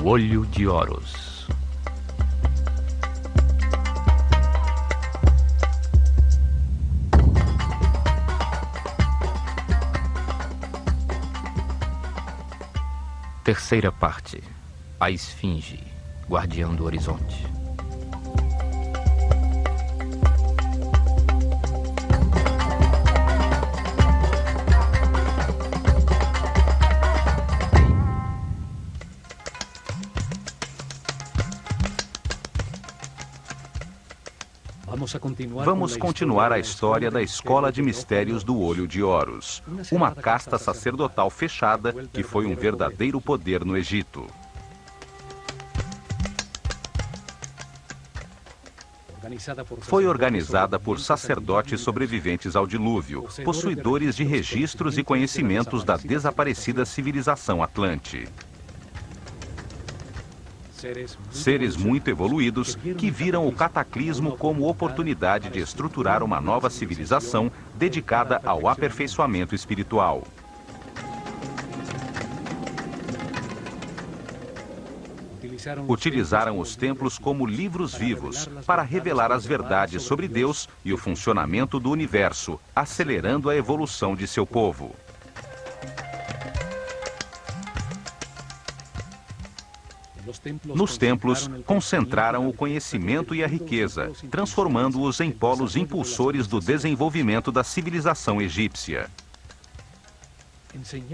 O Olho de Horus. Terceira parte. A Esfinge, guardião do horizonte. Vamos continuar a história da Escola de Mistérios do Olho de Horus, uma casta sacerdotal fechada que foi um verdadeiro poder no Egito. Foi organizada por sacerdotes sobreviventes ao dilúvio, possuidores de registros e conhecimentos da desaparecida civilização Atlante. Seres muito evoluídos que viram o cataclismo como oportunidade de estruturar uma nova civilização dedicada ao aperfeiçoamento espiritual. Utilizaram os templos como livros vivos para revelar as verdades sobre Deus e o funcionamento do universo, acelerando a evolução de seu povo. Nos templos, concentraram o conhecimento e a riqueza, transformando-os em polos impulsores do desenvolvimento da civilização egípcia.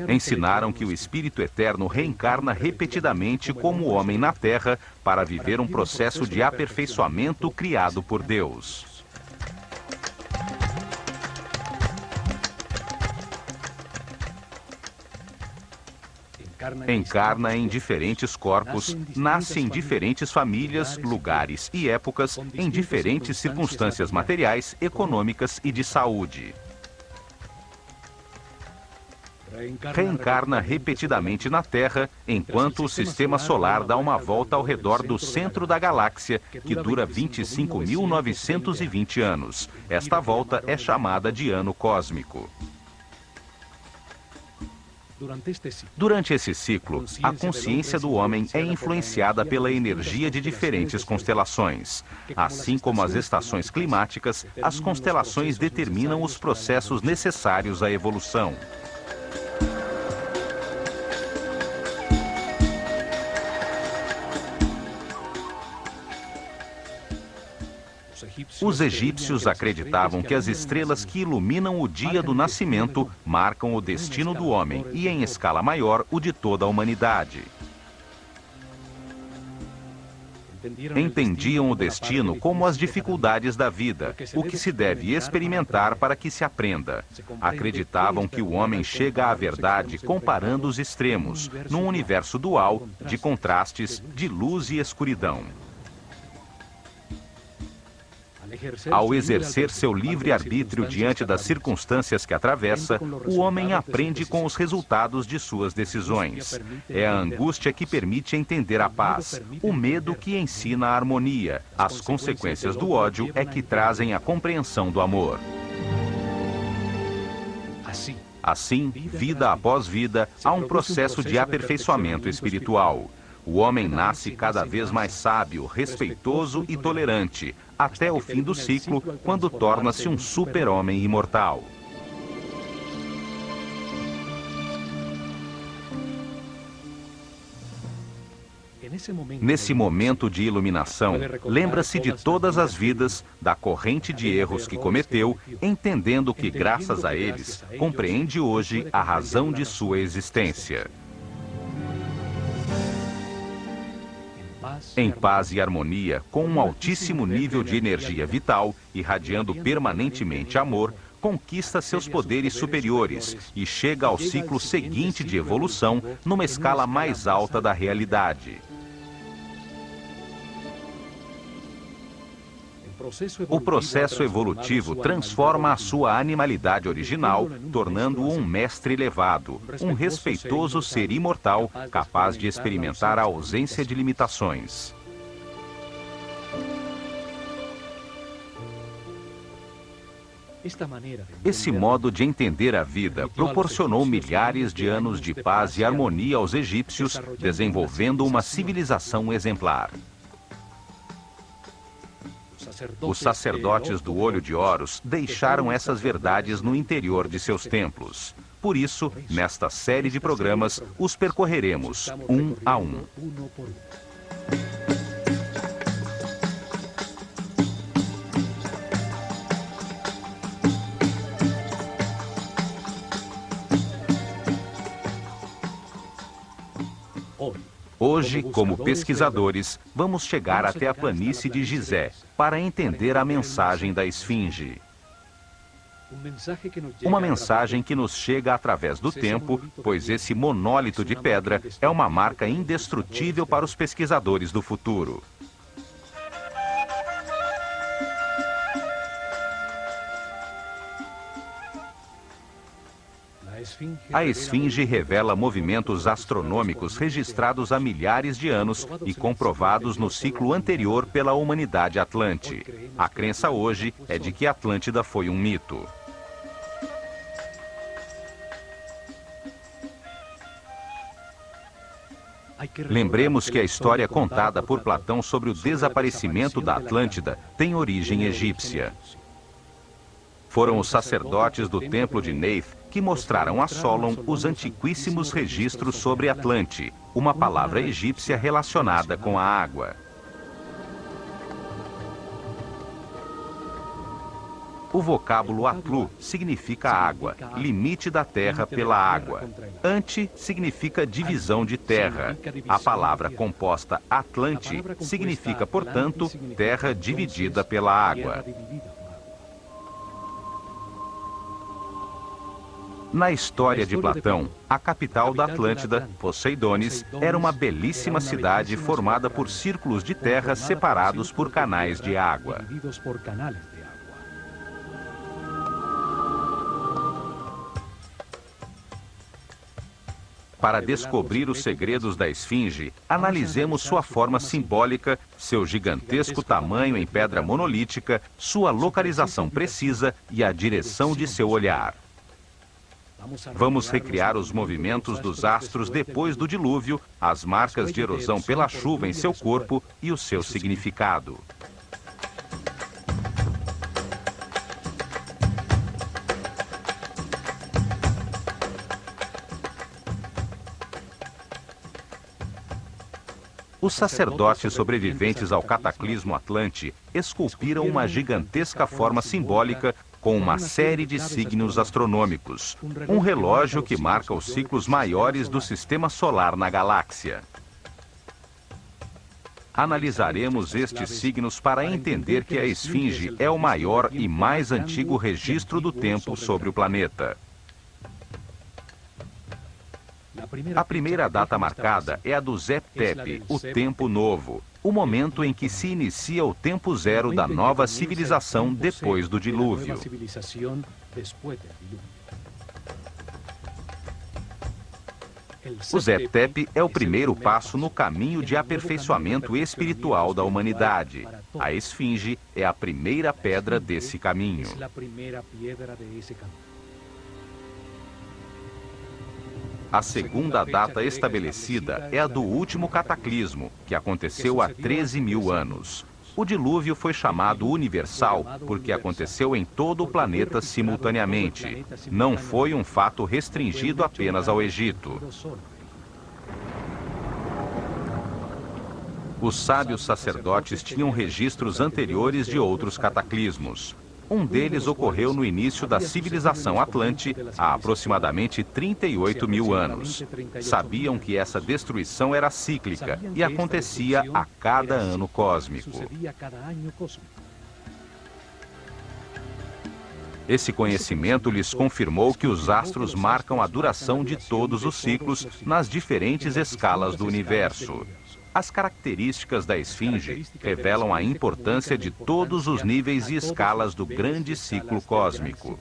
Ensinaram que o Espírito Eterno reencarna repetidamente como homem na Terra para viver um processo de aperfeiçoamento criado por Deus. Encarna em diferentes corpos, nasce em diferentes famílias, lugares e épocas, em diferentes circunstâncias materiais, econômicas e de saúde. Reencarna repetidamente na Terra, enquanto o sistema solar dá uma volta ao redor do centro da galáxia, que dura 25.920 anos. Esta volta é chamada de ano cósmico. Durante esse ciclo, a consciência do homem é influenciada pela energia de diferentes constelações. Assim como as estações climáticas, as constelações determinam os processos necessários à evolução. Os egípcios acreditavam que as estrelas que iluminam o dia do nascimento marcam o destino do homem e, em escala maior, o de toda a humanidade. Entendiam o destino como as dificuldades da vida, o que se deve experimentar para que se aprenda. Acreditavam que o homem chega à verdade comparando os extremos, num universo dual de contrastes de luz e escuridão. Ao exercer seu livre-arbítrio diante das circunstâncias que atravessa, o homem aprende com os resultados de suas decisões. É a angústia que permite entender a paz, o medo que ensina a harmonia, as consequências do ódio é que trazem a compreensão do amor. Assim, vida após vida, há um processo de aperfeiçoamento espiritual. O homem nasce cada vez mais sábio, respeitoso e tolerante, até o fim do ciclo, quando torna-se um super-homem imortal. Nesse momento de iluminação, lembra-se de todas as vidas, da corrente de erros que cometeu, entendendo que, graças a eles, compreende hoje a razão de sua existência. Em paz e harmonia, com um altíssimo nível de energia vital, irradiando permanentemente amor, conquista seus poderes superiores e chega ao ciclo seguinte de evolução numa escala mais alta da realidade. O processo evolutivo transforma a sua animalidade original, tornando-o um mestre elevado, um respeitoso ser imortal, capaz de experimentar a ausência de limitações. Esse modo de entender a vida proporcionou milhares de anos de paz e harmonia aos egípcios, desenvolvendo uma civilização exemplar. Os sacerdotes do Olho de Horus deixaram essas verdades no interior de seus templos. Por isso, nesta série de programas, os percorreremos um a um. Hoje, como pesquisadores, vamos chegar até a planície de Gizé para entender a mensagem da Esfinge. Uma mensagem que nos chega através do tempo, pois esse monólito de pedra é uma marca indestrutível para os pesquisadores do futuro. A Esfinge revela movimentos astronômicos registrados há milhares de anos e comprovados no ciclo anterior pela humanidade atlante. A crença hoje é de que Atlântida foi um mito. Lembremos que a história contada por Platão sobre o desaparecimento da Atlântida tem origem egípcia. Foram os sacerdotes do templo de Neith que mostraram a Solon os antiquíssimos registros sobre Atlante, uma palavra egípcia relacionada com a água. O vocábulo Atlu significa água, limite da terra pela água. Ante significa divisão de terra. A palavra composta Atlante significa, portanto, terra dividida pela água. Na história de Platão, a capital da Atlântida, Poseidones, era uma belíssima cidade formada por círculos de terra separados por canais de água. Para descobrir os segredos da Esfinge, analisemos sua forma simbólica, seu gigantesco tamanho em pedra monolítica, sua localização precisa e a direção de seu olhar. Vamos recriar os movimentos dos astros depois do dilúvio, as marcas de erosão pela chuva em seu corpo e o seu significado. Os sacerdotes sobreviventes ao cataclismo Atlante esculpiram uma gigantesca forma simbólica com uma série de signos astronômicos, um relógio que marca os ciclos maiores do sistema solar na galáxia. Analisaremos estes signos para entender que a Esfinge é o maior e mais antigo registro do tempo sobre o planeta. A primeira data marcada é a do Zep Tepi, o Tempo Novo, o momento em que se inicia o tempo zero da nova civilização depois do dilúvio. O Zep Tepi é o primeiro passo no caminho de aperfeiçoamento espiritual da humanidade. A Esfinge é a primeira pedra desse caminho. A segunda data estabelecida é a do último cataclismo, que aconteceu há 13.000 anos. O dilúvio foi chamado universal porque aconteceu em todo o planeta simultaneamente. Não foi um fato restringido apenas ao Egito. Os sábios sacerdotes tinham registros anteriores de outros cataclismos. Um deles ocorreu no início da civilização Atlante, há aproximadamente 38.000 anos. Sabiam que essa destruição era cíclica e acontecia a cada ano cósmico. Esse conhecimento lhes confirmou que os astros marcam a duração de todos os ciclos nas diferentes escalas do universo. As características da Esfinge revelam a importância de todos os níveis e escalas do grande ciclo cósmico.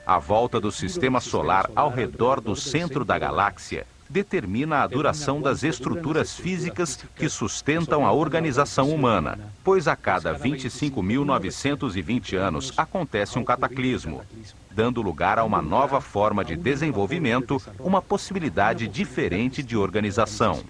A volta do sistema solar ao redor do centro da galáxia determina a duração das estruturas físicas que sustentam a organização humana, pois a cada 25.920 anos acontece um cataclismo, dando lugar a uma nova forma de desenvolvimento, uma possibilidade diferente de organização.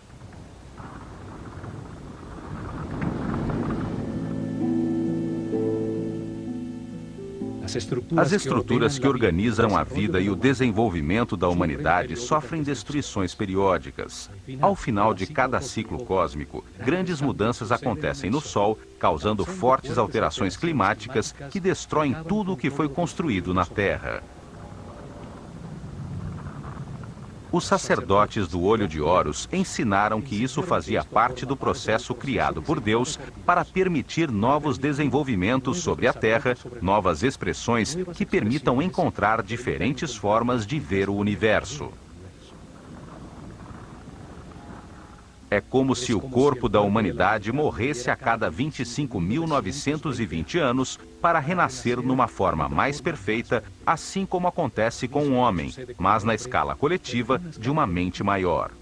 As estruturas que organizam a vida e o desenvolvimento da humanidade sofrem destruições periódicas. Ao final de cada ciclo cósmico, grandes mudanças acontecem no Sol, causando fortes alterações climáticas que destroem tudo o que foi construído na Terra. Os sacerdotes do Olho de Horus ensinaram que isso fazia parte do processo criado por Deus para permitir novos desenvolvimentos sobre a Terra, novas expressões que permitam encontrar diferentes formas de ver o universo. É como se o corpo da humanidade morresse a cada 25.920 anos para renascer numa forma mais perfeita, assim como acontece com o homem, mas na escala coletiva de uma mente maior.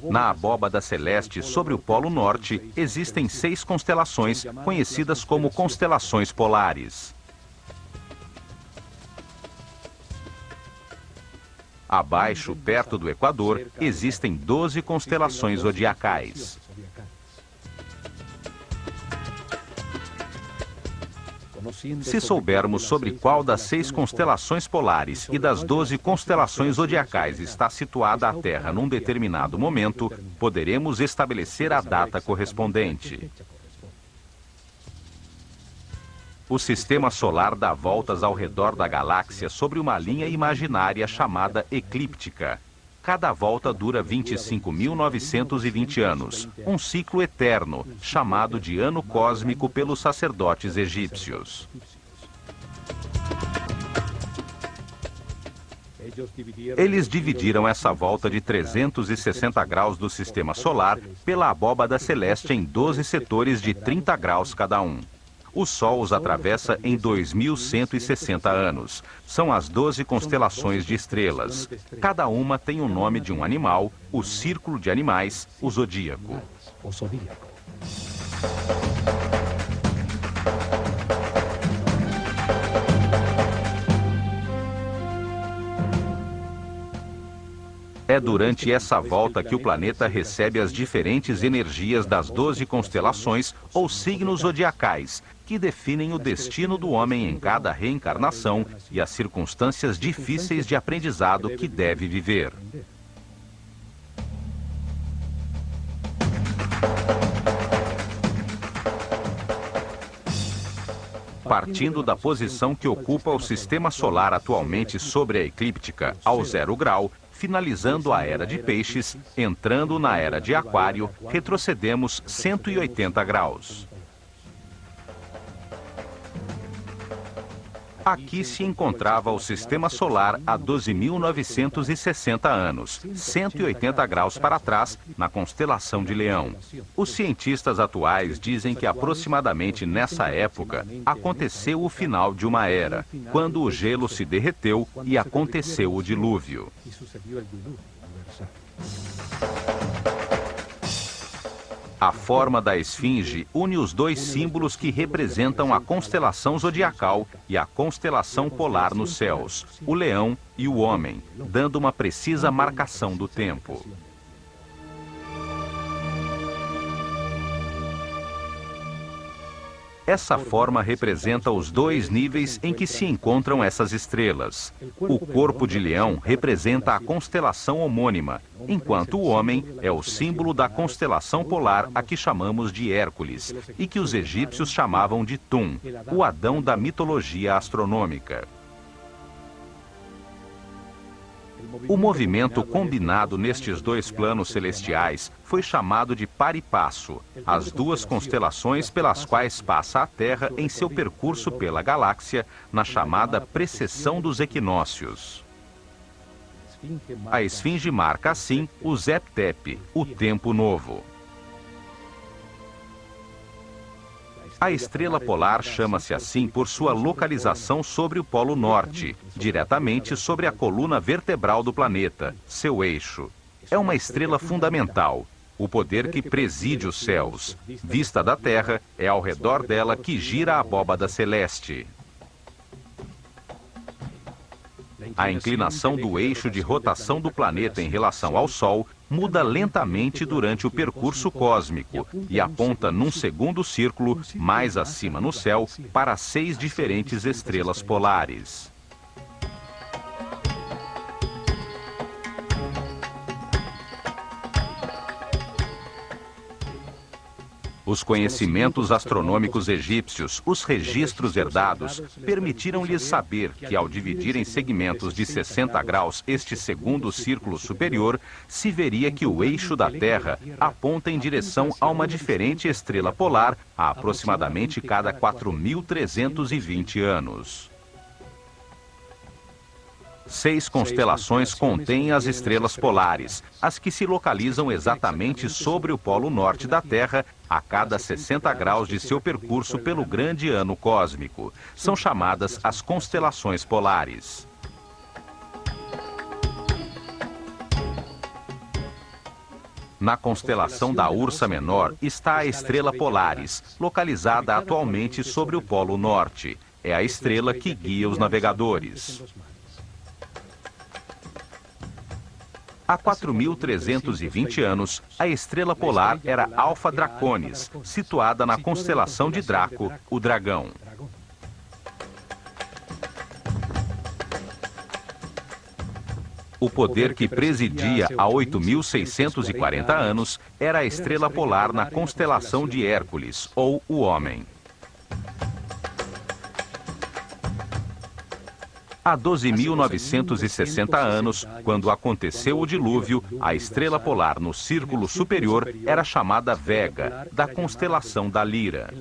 Na abóbada celeste sobre o Polo Norte, existem 6 constelações, conhecidas como constelações polares. Abaixo, perto do Equador, existem 12 constelações zodiacais. Se soubermos sobre qual das 6 constelações polares e das 12 constelações zodiacais está situada a Terra num determinado momento, poderemos estabelecer a data correspondente. O sistema solar dá voltas ao redor da galáxia sobre uma linha imaginária chamada eclíptica. Cada volta dura 25.920 anos, um ciclo eterno, chamado de ano cósmico pelos sacerdotes egípcios. Eles dividiram essa volta de 360 graus do sistema solar pela abóbada celeste em 12 setores de 30 graus cada um. O Sol os atravessa em 2.160 anos. São as 12 constelações de estrelas. Cada uma tem o nome de um animal, o círculo de animais, o zodíaco. É durante essa volta que o planeta recebe as diferentes energias das 12 constelações ou signos zodiacais, que definem o destino do homem em cada reencarnação e as circunstâncias difíceis de aprendizado que deve viver. Partindo da posição que ocupa o sistema solar atualmente sobre a eclíptica, ao 0 grau, finalizando a Era de Peixes, entrando na Era de Aquário, retrocedemos 180 graus. Aqui se encontrava o sistema solar há 12.960 anos, 180 graus para trás, na constelação de Leão. Os cientistas atuais dizem que aproximadamente nessa época aconteceu o final de uma era, quando o gelo se derreteu e aconteceu o dilúvio. A forma da esfinge une os dois símbolos que representam a constelação zodiacal e a constelação polar nos céus, o leão e o homem, dando uma precisa marcação do tempo. Essa forma representa os dois níveis em que se encontram essas estrelas. O corpo de leão representa a constelação homônima, enquanto o homem é o símbolo da constelação polar a que chamamos de Hércules, e que os egípcios chamavam de Tum, o Adão da mitologia astronômica. O movimento combinado nestes dois planos celestiais foi chamado de par e passo, as duas constelações pelas quais passa a Terra em seu percurso pela galáxia, na chamada precessão dos equinócios. A esfinge marca, assim, o Zep-Tep, o tempo novo. A estrela polar chama-se assim por sua localização sobre o Polo Norte, diretamente sobre a coluna vertebral do planeta, seu eixo. É uma estrela fundamental, o poder que preside os céus. Vista da Terra, é ao redor dela que gira a abóbada celeste. A inclinação do eixo de rotação do planeta em relação ao Sol muda lentamente durante o percurso cósmico e aponta num segundo círculo, mais acima no céu, para 6 diferentes estrelas polares. Os conhecimentos astronômicos egípcios, os registros herdados, permitiram-lhes saber que, ao dividir em segmentos de 60 graus este segundo círculo superior, se veria que o eixo da Terra aponta em direção a uma diferente estrela polar a aproximadamente cada 4.320 anos. 6 constelações contêm as estrelas polares, as que se localizam exatamente sobre o polo norte da Terra, a cada 60 graus de seu percurso pelo grande ano cósmico. São chamadas as constelações polares. Na constelação da Ursa Menor está a estrela Polaris, localizada atualmente sobre o polo norte. É a estrela que guia os navegadores. Há 4.320 anos, a estrela polar era Alfa Draconis, situada na constelação de Draco, o dragão. O poder que presidia há 8.640 anos era a estrela polar na constelação de Hércules, ou o Homem. Há 12.960 anos, quando aconteceu o dilúvio, a estrela polar no círculo superior era chamada Vega, da constelação da Lira.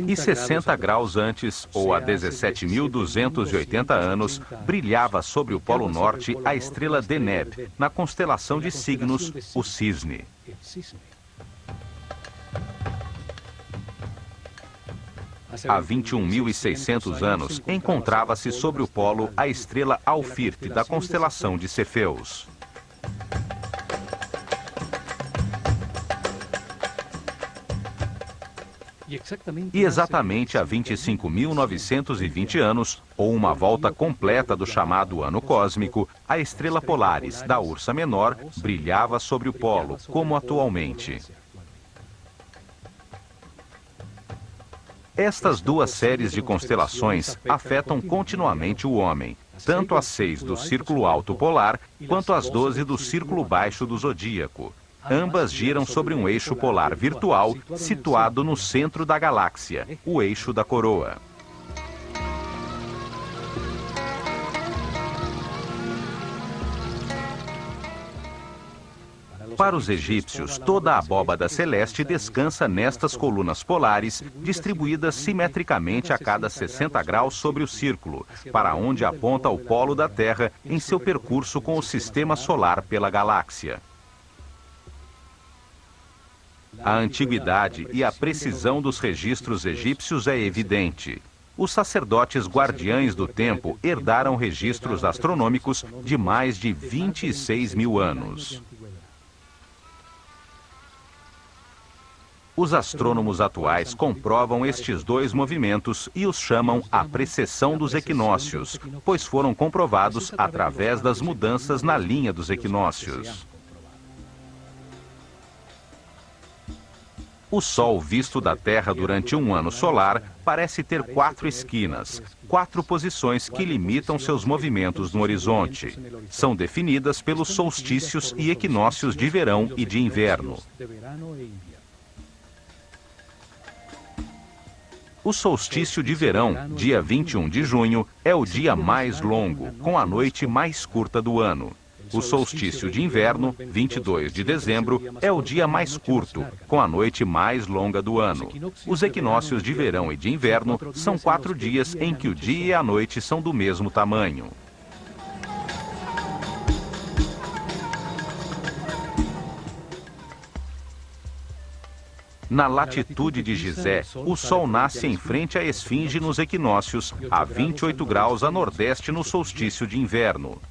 E 60 graus antes, ou há 17.280 anos, brilhava sobre o Polo Norte a estrela Deneb, na constelação de Signos, o Cisne. Há 21.600 anos, encontrava-se sobre o polo a estrela Alfirte, da constelação de Cefeus. E exatamente há 25.920 anos, ou uma volta completa do chamado ano cósmico, a estrela Polaris, da Ursa Menor, brilhava sobre o polo, como atualmente. Estas duas séries de constelações afetam continuamente o homem, tanto as 6 do Círculo Alto Polar, quanto as 12 do Círculo Baixo do Zodíaco. Ambas giram sobre um eixo polar virtual situado no centro da galáxia, o eixo da coroa. Para os egípcios, toda a abóbada celeste descansa nestas colunas polares, distribuídas simetricamente a cada 60 graus sobre o círculo, para onde aponta o polo da Terra em seu percurso com o sistema solar pela galáxia. A antiguidade e a precisão dos registros egípcios é evidente. Os sacerdotes guardiães do tempo herdaram registros astronômicos de mais de 26.000 anos. Os astrônomos atuais comprovam estes dois movimentos e os chamam a precessão dos equinócios, pois foram comprovados através das mudanças na linha dos equinócios. O Sol visto da Terra durante um ano solar parece ter 4 esquinas, 4 posições que limitam seus movimentos no horizonte. São definidas pelos solstícios e equinócios de verão e de inverno. O solstício de verão, dia 21 de junho, é o dia mais longo, com a noite mais curta do ano. O solstício de inverno, 22 de dezembro, é o dia mais curto, com a noite mais longa do ano. Os equinócios de verão e de inverno são 4 dias em que o dia e a noite são do mesmo tamanho. Na latitude de Gizé, o Sol nasce em frente à Esfinge nos equinócios, a 28 graus a nordeste no solstício de inverno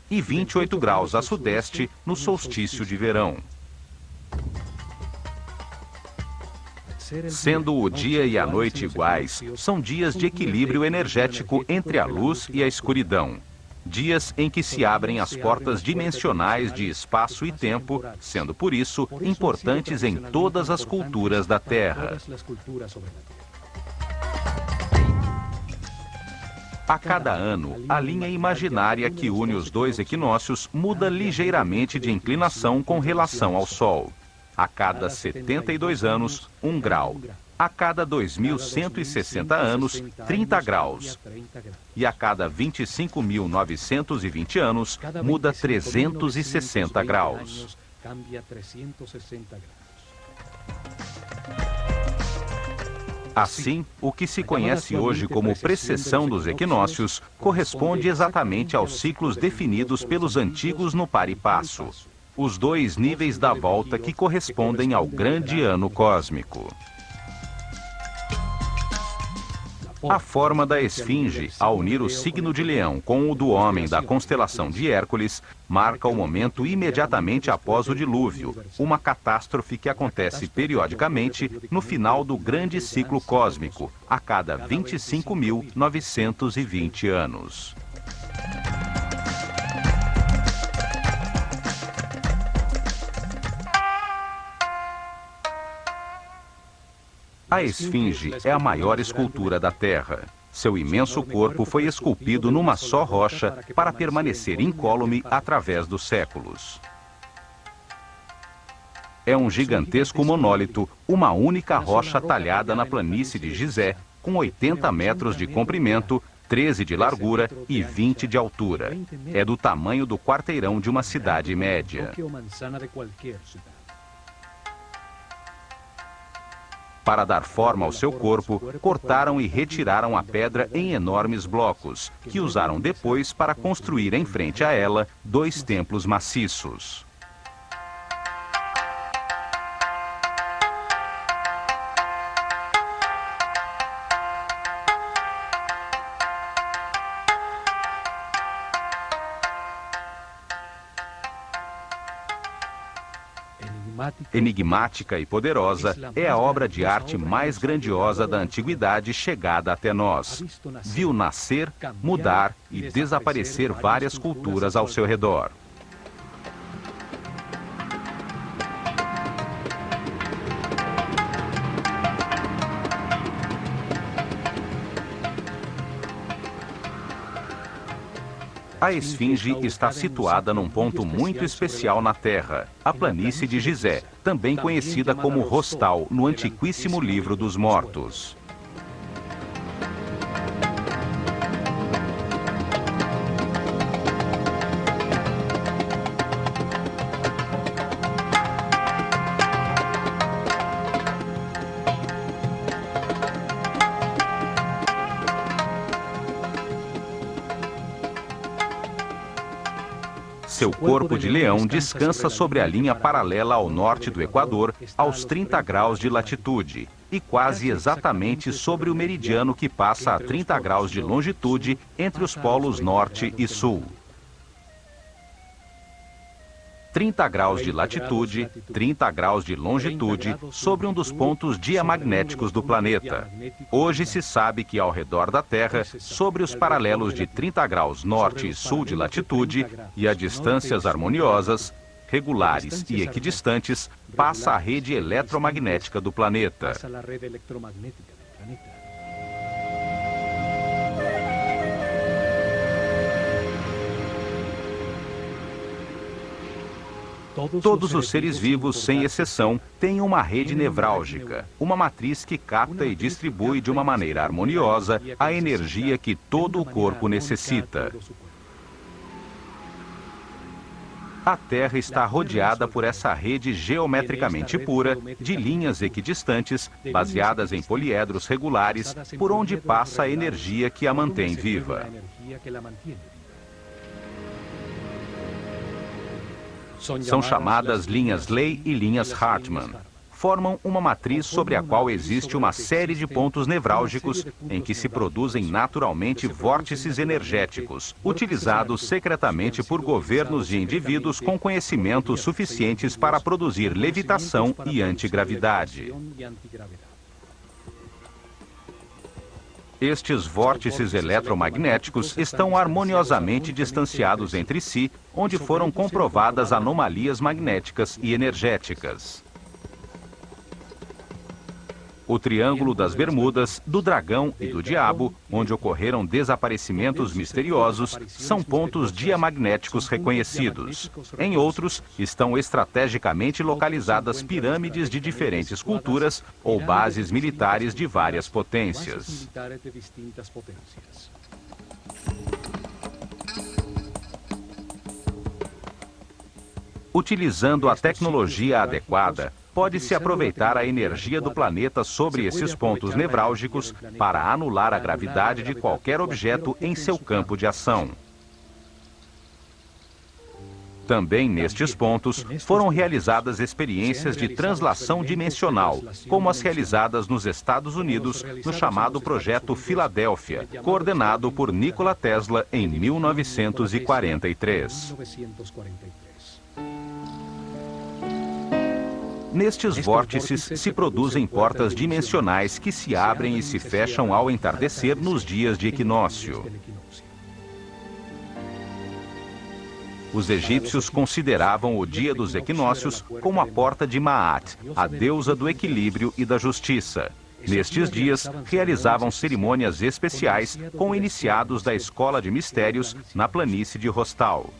e 28 graus a sudeste no solstício de verão. Sendo o dia e a noite iguais, são dias de equilíbrio energético entre a luz e a escuridão. Dias em que se abrem as portas dimensionais de espaço e tempo, sendo por isso importantes em todas as culturas da Terra. A cada ano, a linha imaginária que une os dois equinócios muda ligeiramente de inclinação com relação ao Sol. A cada 72 anos, 1 grau. A cada 2.160 anos, 30 graus. E a cada 25.920 anos, muda 360 graus. Assim, o que se conhece hoje como precessão dos equinócios corresponde exatamente aos ciclos definidos pelos antigos no par e passo, os dois níveis da volta que correspondem ao grande ano cósmico. A forma da Esfinge, ao unir o signo de Leão com o do homem da constelação de Hércules, marca o momento imediatamente após o dilúvio, uma catástrofe que acontece periodicamente no final do grande ciclo cósmico, a cada 25.920 anos. A Esfinge é a maior escultura da Terra. Seu imenso corpo foi esculpido numa só rocha para permanecer incólume através dos séculos. É um gigantesco monólito, uma única rocha talhada na planície de Gizé, com 80 metros de comprimento, 13 de largura e 20 de altura. É do tamanho do quarteirão de uma cidade média. Para dar forma ao seu corpo, cortaram e retiraram a pedra em enormes blocos, que usaram depois para construir em frente a ela 2 templos maciços. Enigmática e poderosa, é a obra de arte mais grandiosa da antiguidade chegada até nós. Viu nascer, mudar e desaparecer várias culturas ao seu redor. A Esfinge está situada num ponto muito especial na Terra, a planície de Gizé, também conhecida como Rostal, no antiquíssimo livro dos mortos. Seu corpo de leão descansa sobre a linha paralela ao norte do Equador, aos 30 graus de latitude, e quase exatamente sobre o meridiano que passa a 30 graus de longitude entre os polos norte e sul. 30 graus de latitude, 30 graus de longitude, sobre um dos pontos diamagnéticos do planeta. Hoje se sabe que ao redor da Terra, sobre os paralelos de 30 graus norte e sul de latitude, e a distâncias harmoniosas, regulares e equidistantes, passa a rede eletromagnética do planeta. Todos os seres vivos, sem exceção, têm uma rede nevrálgica, uma matriz que capta e distribui de uma maneira harmoniosa a energia que todo o corpo necessita. A Terra está rodeada por essa rede geometricamente pura, de linhas equidistantes, baseadas em poliedros regulares, por onde passa a energia que a mantém viva. São chamadas linhas Ley e linhas Hartmann. formam uma matriz sobre a qual existe uma série de pontos nevrálgicos em que se produzem naturalmente vórtices energéticos, utilizados secretamente por governos de indivíduos com conhecimentos suficientes para produzir levitação e antigravidade. Estes vórtices eletromagnéticos estão harmoniosamente distanciados entre si, onde foram comprovadas anomalias magnéticas e energéticas. O Triângulo das Bermudas, do Dragão e do Diabo, onde ocorreram desaparecimentos misteriosos, são pontos diamagnéticos reconhecidos. Em outros, estão estrategicamente localizadas pirâmides de diferentes culturas ou bases militares de várias potências. Utilizando a tecnologia adequada, pode-se aproveitar a energia do planeta sobre esses pontos nevrálgicos para anular a gravidade de qualquer objeto em seu campo de ação. Também nestes pontos foram realizadas experiências de translação dimensional, como as realizadas nos Estados Unidos no chamado Projeto Filadélfia, coordenado por Nikola Tesla em 1943. Nestes vórtices se produzem portas dimensionais que se abrem e se fecham ao entardecer nos dias de equinócio. Os egípcios consideravam o dia dos equinócios como a porta de Maat, a deusa do equilíbrio e da justiça. Nestes dias, realizavam cerimônias especiais com iniciados da Escola de Mistérios na planície de Rostal.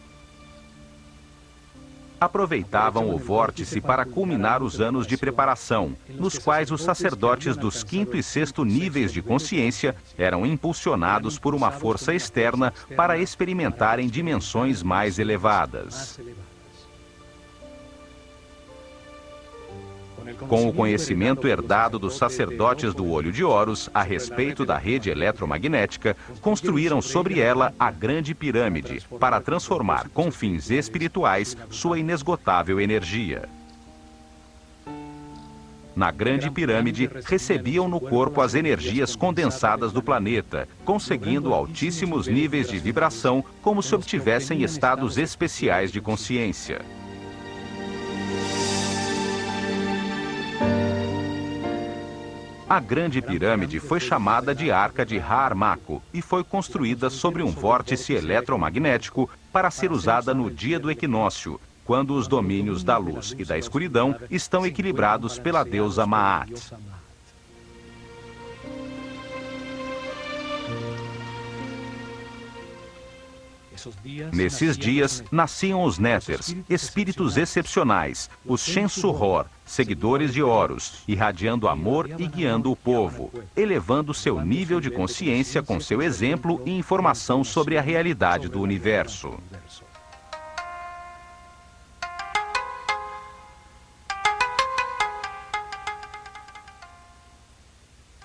Aproveitavam o vórtice para culminar os anos de preparação, nos quais os sacerdotes dos 5º e 6º níveis de consciência eram impulsionados por uma força externa para experimentarem dimensões mais elevadas. Com o conhecimento herdado dos sacerdotes do Olho de Horus a respeito da rede eletromagnética, construíram sobre ela a Grande Pirâmide, para transformar com fins espirituais sua inesgotável energia. Na Grande Pirâmide, recebiam no corpo as energias condensadas do planeta, conseguindo altíssimos níveis de vibração, como se obtivessem estados especiais de consciência. A Grande Pirâmide foi chamada de Arca de Har-Mako e foi construída sobre um vórtice eletromagnético para ser usada no dia do equinócio, quando os domínios da luz e da escuridão estão equilibrados pela deusa Maat. Nesses dias, nasciam os Néters, espíritos excepcionais, os Shensu-Hor, seguidores de Horus, irradiando amor e guiando o povo, elevando seu nível de consciência com seu exemplo e informação sobre a realidade do universo.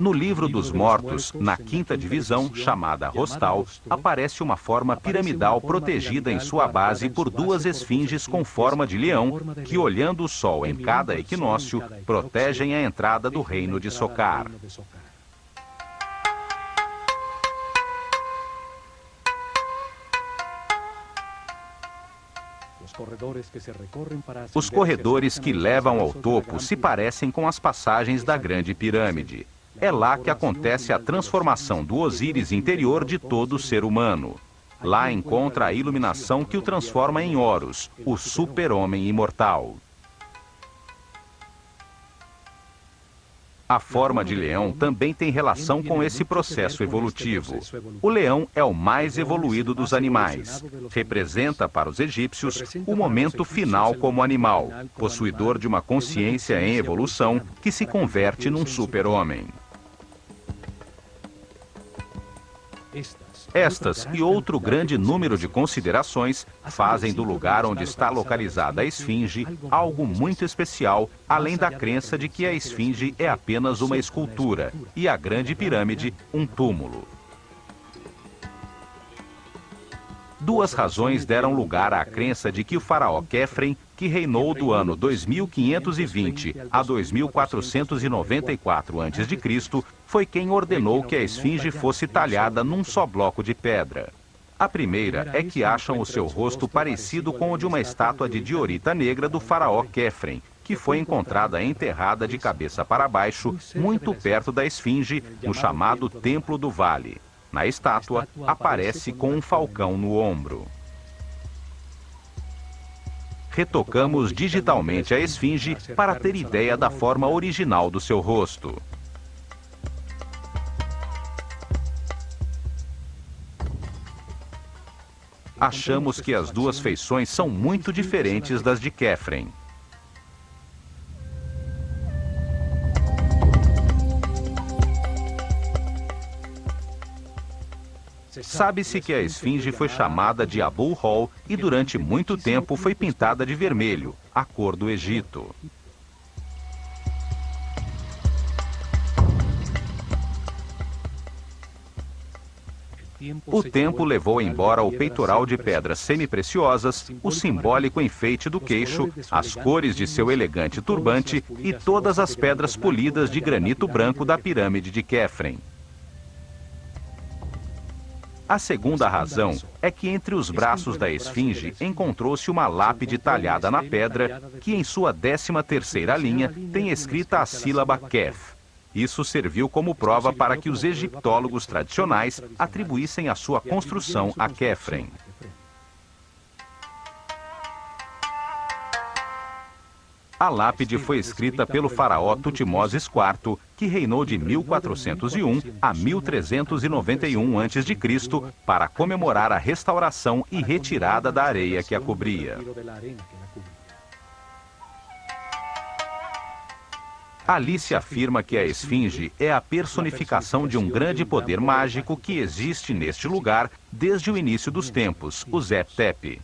No Livro dos Mortos, na 5ª divisão, chamada Rostal, aparece uma forma piramidal protegida em sua base por 2 esfinges com forma de leão, que, olhando o sol em cada equinócio, protegem a entrada do reino de Sokar. Os corredores que levam ao topo se parecem com as passagens da Grande Pirâmide. É lá que acontece a transformação do Osíris interior de todo ser humano. Lá encontra a iluminação que o transforma em Horus, o super-homem imortal. A forma de leão também tem relação com esse processo evolutivo. O leão é o mais evoluído dos animais. Representa para os egípcios o momento final como animal, possuidor de uma consciência em evolução que se converte num super-homem. Estas e outro grande número de considerações fazem do lugar onde está localizada a esfinge algo muito especial, além da crença de que a esfinge é apenas uma escultura e a Grande Pirâmide um túmulo. Duas razões deram lugar à crença de que o faraó Quefren, que reinou do ano 2520 a 2494 a.C., foi quem ordenou que a esfinge fosse talhada num só bloco de pedra. A primeira é que acham o seu rosto parecido com o de uma estátua de diorita negra do faraó Quefren, que foi encontrada enterrada de cabeça para baixo, muito perto da esfinge, no chamado Templo do Vale. Na estátua, aparece com um falcão no ombro. Retocamos digitalmente a esfinge para ter ideia da forma original do seu rosto. Achamos que as duas feições são muito diferentes das de Quefren. Sabe-se que a esfinge foi chamada de Abu Hol e durante muito tempo foi pintada de vermelho, a cor do Egito. O tempo levou embora o peitoral de pedras semipreciosas, o simbólico enfeite do queixo, as cores de seu elegante turbante e todas as pedras polidas de granito branco da pirâmide de Quefren. A segunda razão é que entre os braços da esfinge encontrou-se uma lápide talhada na pedra que em sua 13ª linha tem escrita a sílaba Kef. Isso serviu como prova para que os egiptólogos tradicionais atribuíssem a sua construção a Quefren. A lápide foi escrita pelo faraó Tutmoses IV, que reinou de 1401 a 1391 a.C., para comemorar a restauração e retirada da areia que a cobria. Ali se afirma que a esfinge é a personificação de um grande poder mágico que existe neste lugar desde o início dos tempos, o Zep-Tepi.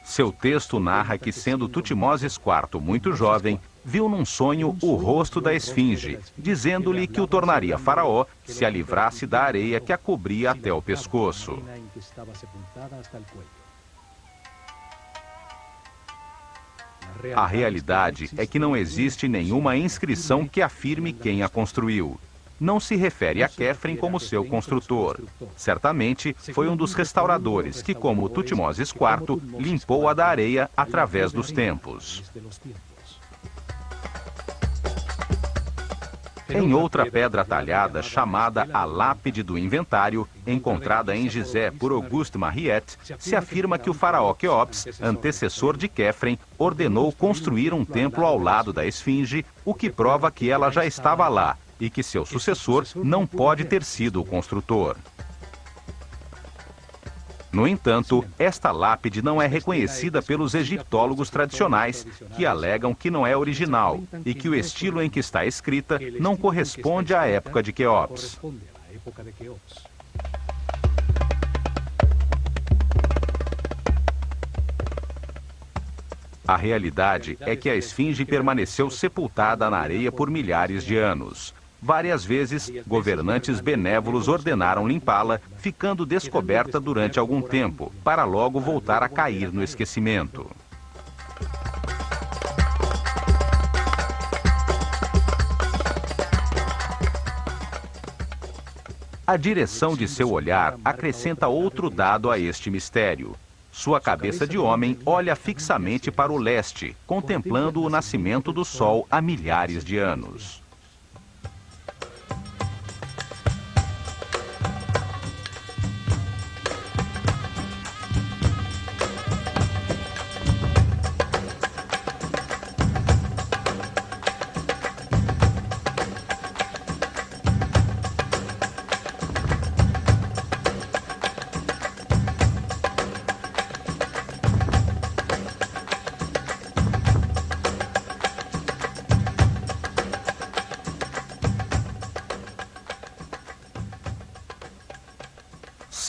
Seu texto narra que, sendo Tutmoses IV muito jovem, viu num sonho o rosto da esfinge, dizendo-lhe que o tornaria faraó se a livrasse da areia que a cobria até o pescoço. A realidade é que não existe nenhuma inscrição que afirme quem a construiu. Não se refere a Quefren como seu construtor. Certamente foi um dos restauradores que, como Tutmoses IV, limpou-a da areia através dos tempos. Em outra pedra talhada, chamada a Lápide do Inventário, encontrada em Gizé por Auguste Mariette, se afirma que o faraó Quéops, antecessor de Quefren, ordenou construir um templo ao lado da esfinge, o que prova que ela já estava lá, e que seu sucessor não pode ter sido o construtor. No entanto, esta lápide não é reconhecida pelos egiptólogos tradicionais, que alegam que não é original e que o estilo em que está escrita não corresponde à época de Quéops. A realidade é que a esfinge permaneceu sepultada na areia por milhares de anos. Várias vezes, governantes benévolos ordenaram limpá-la, ficando descoberta durante algum tempo, para logo voltar a cair no esquecimento. A direção de seu olhar acrescenta outro dado a este mistério. Sua cabeça de homem olha fixamente para o leste, contemplando o nascimento do sol há milhares de anos.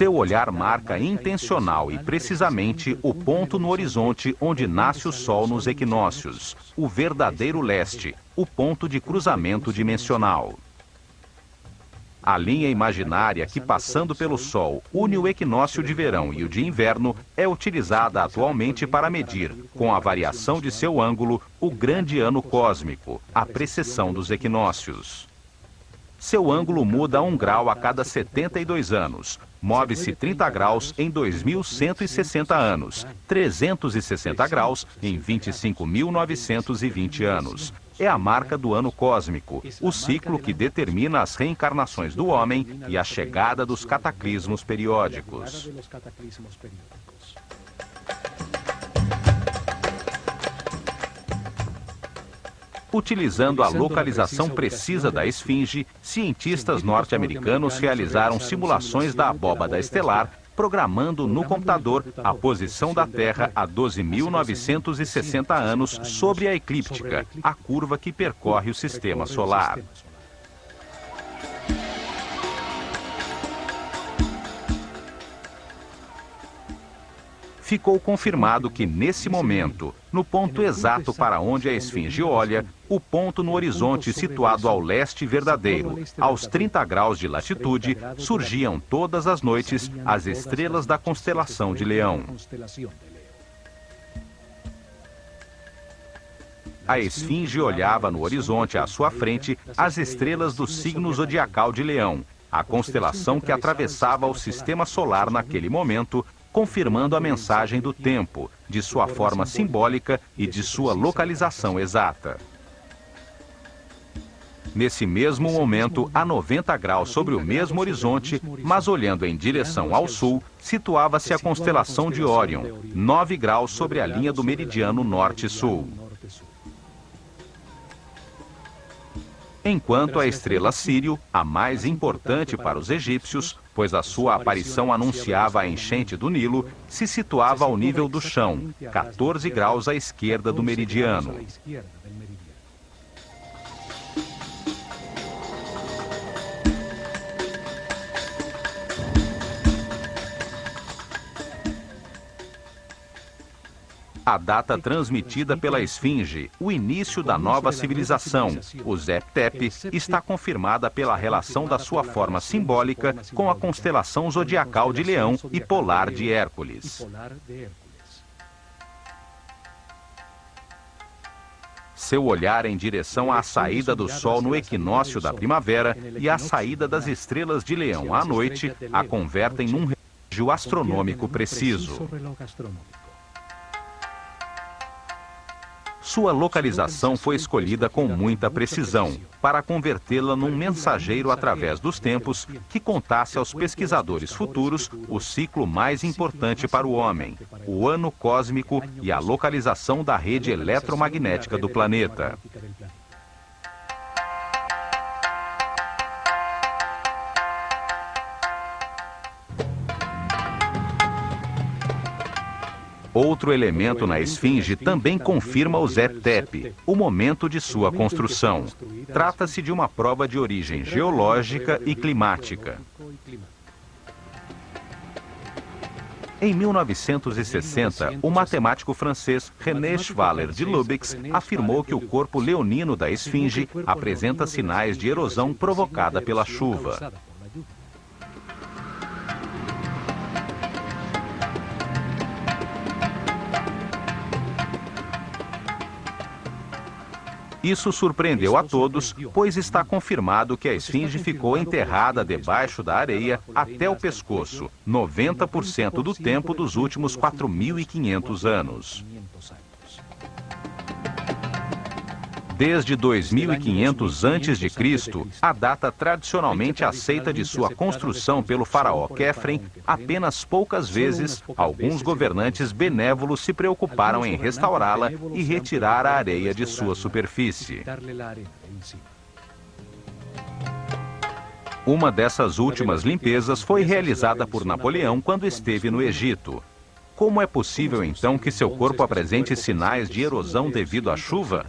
Seu olhar marca intencional e precisamente o ponto no horizonte onde nasce o sol nos equinócios, o verdadeiro leste, o ponto de cruzamento dimensional. A linha imaginária que, passando pelo Sol, une o equinócio de verão e o de inverno, é utilizada atualmente para medir, com a variação de seu ângulo, o grande ano cósmico, a precessão dos equinócios. Seu ângulo muda 1 grau a cada 72 anos. Move-se 30 graus em 2.160 anos, 360 graus em 25.920 anos. É a marca do ano cósmico, o ciclo que determina as reencarnações do homem e a chegada dos cataclismos periódicos. Utilizando a localização precisa da esfinge, cientistas norte-americanos realizaram simulações da abóbada estelar, programando no computador a posição da Terra a 12.960 anos sobre a eclíptica, a curva que percorre o sistema solar. Ficou confirmado que, nesse momento, no ponto exato para onde a esfinge olha, o ponto no horizonte situado ao leste verdadeiro, aos 30 graus de latitude, surgiam todas as noites as estrelas da constelação de Leão. A esfinge olhava no horizonte à sua frente as estrelas do signo zodiacal de Leão, a constelação que atravessava o sistema solar naquele momento, confirmando a mensagem do tempo, de sua forma simbólica e de sua localização exata. Nesse mesmo momento, a 90 graus sobre o mesmo horizonte, mas olhando em direção ao sul, situava-se a constelação de Órion, 9 graus sobre a linha do meridiano norte-sul. Enquanto a estrela Sírio, a mais importante para os egípcios, pois a sua aparição anunciava a enchente do Nilo, se situava ao nível do chão, 14 graus à esquerda do meridiano. A data transmitida pela esfinge, o início da nova civilização, o Zep-Tep, está confirmada pela relação da sua forma simbólica com a constelação zodiacal de Leão e polar de Hércules. Seu olhar em direção à saída do Sol no equinócio da primavera e à saída das estrelas de Leão à noite a convertem num relógio astronômico preciso. Sua localização foi escolhida com muita precisão, para convertê-la num mensageiro através dos tempos que contasse aos pesquisadores futuros o ciclo mais importante para o homem, o ano cósmico e a localização da rede eletromagnética do planeta. Outro elemento na esfinge também confirma o Zep-Tep, o momento de sua construção. Trata-se de uma prova de origem geológica e climática. Em 1960, o matemático francês René Schwaller de Lubbock afirmou que o corpo leonino da esfinge apresenta sinais de erosão provocada pela chuva. Isso surpreendeu a todos, pois está confirmado que a esfinge ficou enterrada debaixo da areia até o pescoço, 90% do tempo dos últimos 4.500 anos. Desde 2500 a.C., a data tradicionalmente aceita de sua construção pelo faraó Khefren, apenas poucas vezes, alguns governantes benévolos se preocuparam em restaurá-la e retirar a areia de sua superfície. Uma dessas últimas limpezas foi realizada por Napoleão quando esteve no Egito. Como é possível, então, que seu corpo apresente sinais de erosão devido à chuva?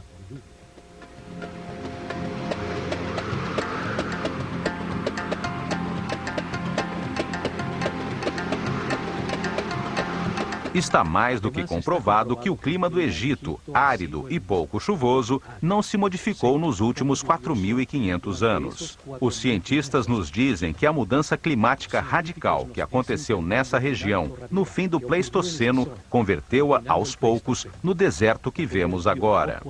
Está mais do que comprovado que o clima do Egito, árido e pouco chuvoso, não se modificou nos últimos 4.500 anos. Os cientistas nos dizem que a mudança climática radical que aconteceu nessa região no fim do Pleistoceno converteu-a, aos poucos, no deserto que vemos agora.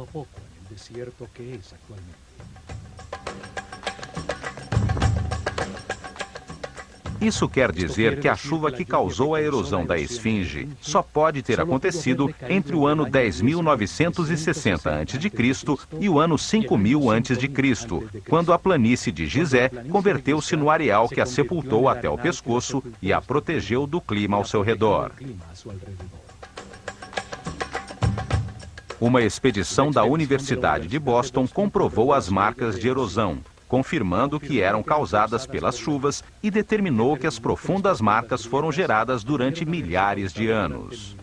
Isso quer dizer que a chuva que causou a erosão da esfinge só pode ter acontecido entre o ano 10.960 a.C. e o ano 5.000 a.C., quando a planície de Gizé converteu-se no areal que a sepultou até o pescoço e a protegeu do clima ao seu redor. Uma expedição da Universidade de Boston comprovou as marcas de erosão, confirmando que eram causadas pelas chuvas e determinou que as profundas marcas foram geradas durante milhares de anos.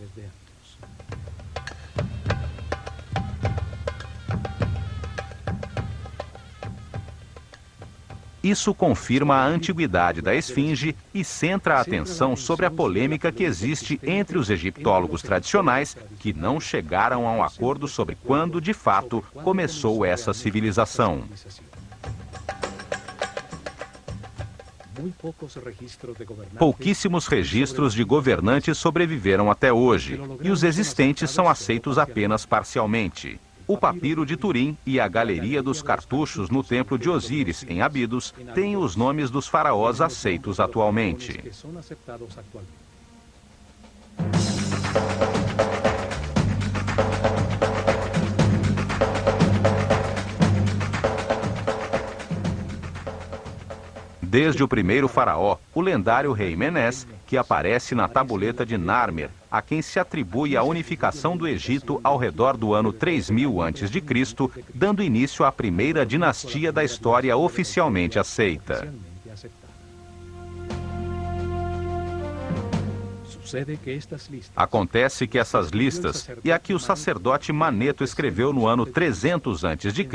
Isso confirma a antiguidade da esfinge e centra a atenção sobre a polêmica que existe entre os egiptólogos tradicionais, que não chegaram a um acordo sobre quando, de fato, começou essa civilização. Pouquíssimos registros de governantes sobreviveram até hoje, e os existentes são aceitos apenas parcialmente. O papiro de Turim e a galeria dos cartuchos no templo de Osíris, em Abidos, têm os nomes dos faraós aceitos atualmente. Desde o primeiro faraó, o lendário rei Menés, que aparece na tabuleta de Narmer, a quem se atribui a unificação do Egito ao redor do ano 3000 a.C., dando início à primeira dinastia da história oficialmente aceita. Acontece que essas listas, e a que o sacerdote Maneto escreveu no ano 300 a.C.,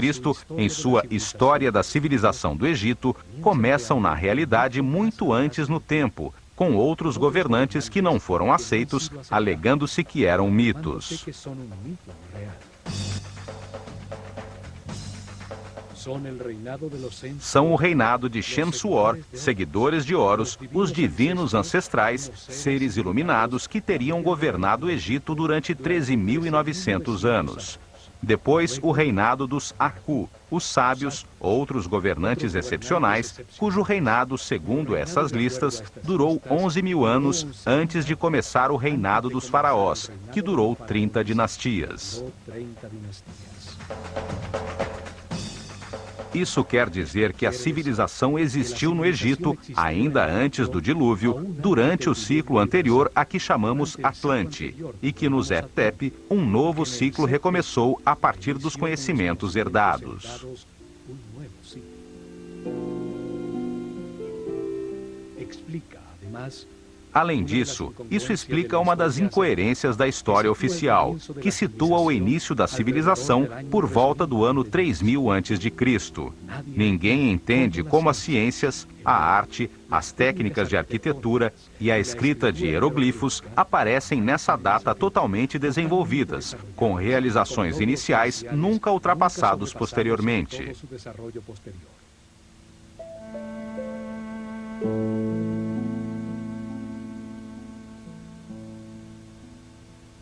em sua História da Civilização do Egito, começam na realidade muito antes no tempo, com outros governantes que não foram aceitos, alegando-se que eram mitos. São o reinado de Shem-Suor, seguidores de Horus, os divinos ancestrais, seres iluminados que teriam governado o Egito durante 13.900 anos. Depois, o reinado dos Aku, os sábios, outros governantes excepcionais, cujo reinado, segundo essas listas, durou 11.000 anos antes de começar o reinado dos faraós, que durou 30 dinastias. Isso quer dizer que a civilização existiu no Egito ainda antes do dilúvio, durante o ciclo anterior a que chamamos Atlante, e que no Zep-Tep um novo ciclo recomeçou a partir dos conhecimentos herdados. Além disso, isso explica uma das incoerências da história oficial, que situa o início da civilização por volta do ano 3000 a.C. Ninguém entende como as ciências, a arte, as técnicas de arquitetura e a escrita de hieroglifos aparecem nessa data totalmente desenvolvidas, com realizações iniciais nunca ultrapassados posteriormente.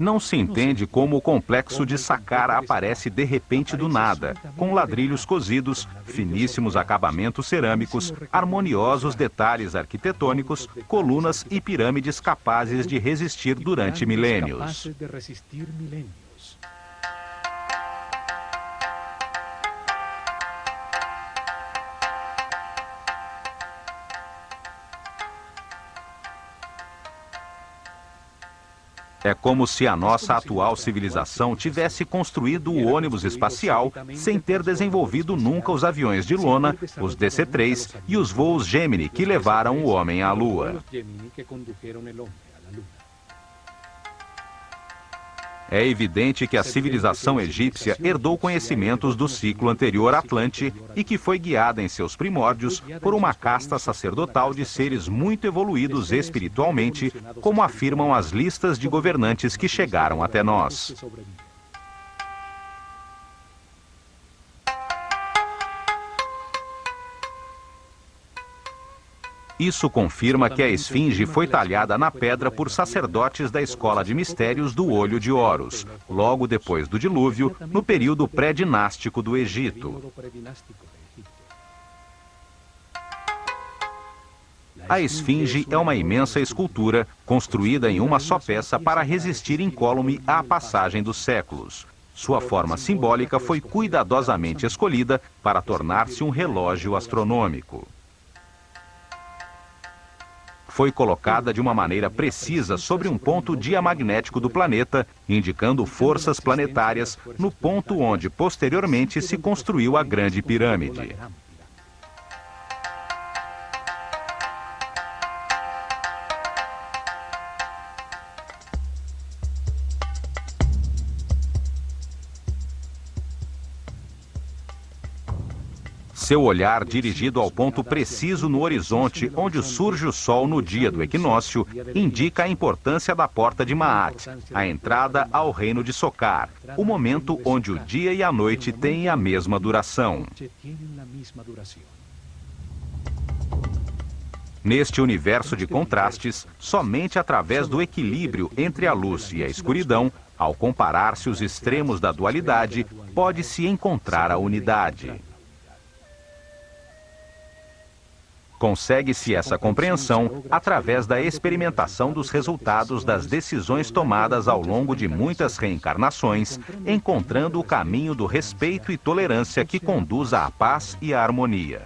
Não se entende como o complexo de Saqqara aparece de repente do nada, com ladrilhos cozidos, finíssimos acabamentos cerâmicos, harmoniosos detalhes arquitetônicos, colunas e pirâmides capazes de resistir durante milênios. É como se a nossa atual civilização tivesse construído o ônibus espacial sem ter desenvolvido nunca os aviões de lona, os DC-3 e os voos Gemini que levaram o homem à Lua. É evidente que a civilização egípcia herdou conhecimentos do ciclo anterior Atlante e que foi guiada em seus primórdios por uma casta sacerdotal de seres muito evoluídos espiritualmente, como afirmam as listas de governantes que chegaram até nós. Isso confirma que a esfinge foi talhada na pedra por sacerdotes da escola de mistérios do Olho de Horus, logo depois do dilúvio, no período pré-dinástico do Egito. A esfinge é uma imensa escultura, construída em uma só peça para resistir incólume à passagem dos séculos. Sua forma simbólica foi cuidadosamente escolhida para tornar-se um relógio astronômico. Foi colocada de uma maneira precisa sobre um ponto diamagnético do planeta, indicando forças planetárias no ponto onde posteriormente se construiu a Grande Pirâmide. Seu olhar dirigido ao ponto preciso no horizonte onde surge o Sol no dia do equinócio indica a importância da porta de Maat, a entrada ao reino de Sokar, o momento onde o dia e a noite têm a mesma duração. Neste universo de contrastes, somente através do equilíbrio entre a luz e a escuridão, ao comparar-se os extremos da dualidade, pode-se encontrar a unidade. Consegue-se essa compreensão através da experimentação dos resultados das decisões tomadas ao longo de muitas reencarnações, encontrando o caminho do respeito e tolerância que conduz à paz e à harmonia.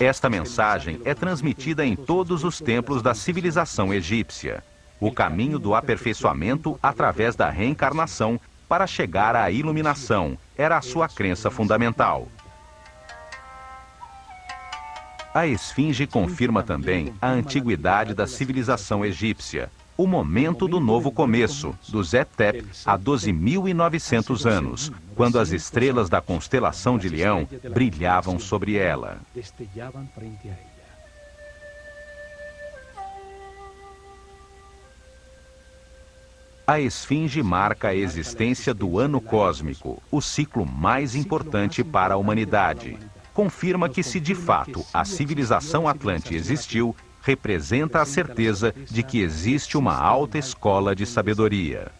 Esta mensagem é transmitida em todos os templos da civilização egípcia. O caminho do aperfeiçoamento através da reencarnação para chegar à iluminação era a sua crença fundamental. A esfinge confirma também a antiguidade da civilização egípcia, o momento do novo começo, do Zetep, há 12.900 anos, quando as estrelas da constelação de Leão brilhavam sobre ela. A esfinge marca a existência do ano cósmico, o ciclo mais importante para a humanidade. Confirma que, se de fato a civilização Atlante existiu, representa a certeza de que existe uma alta escola de sabedoria.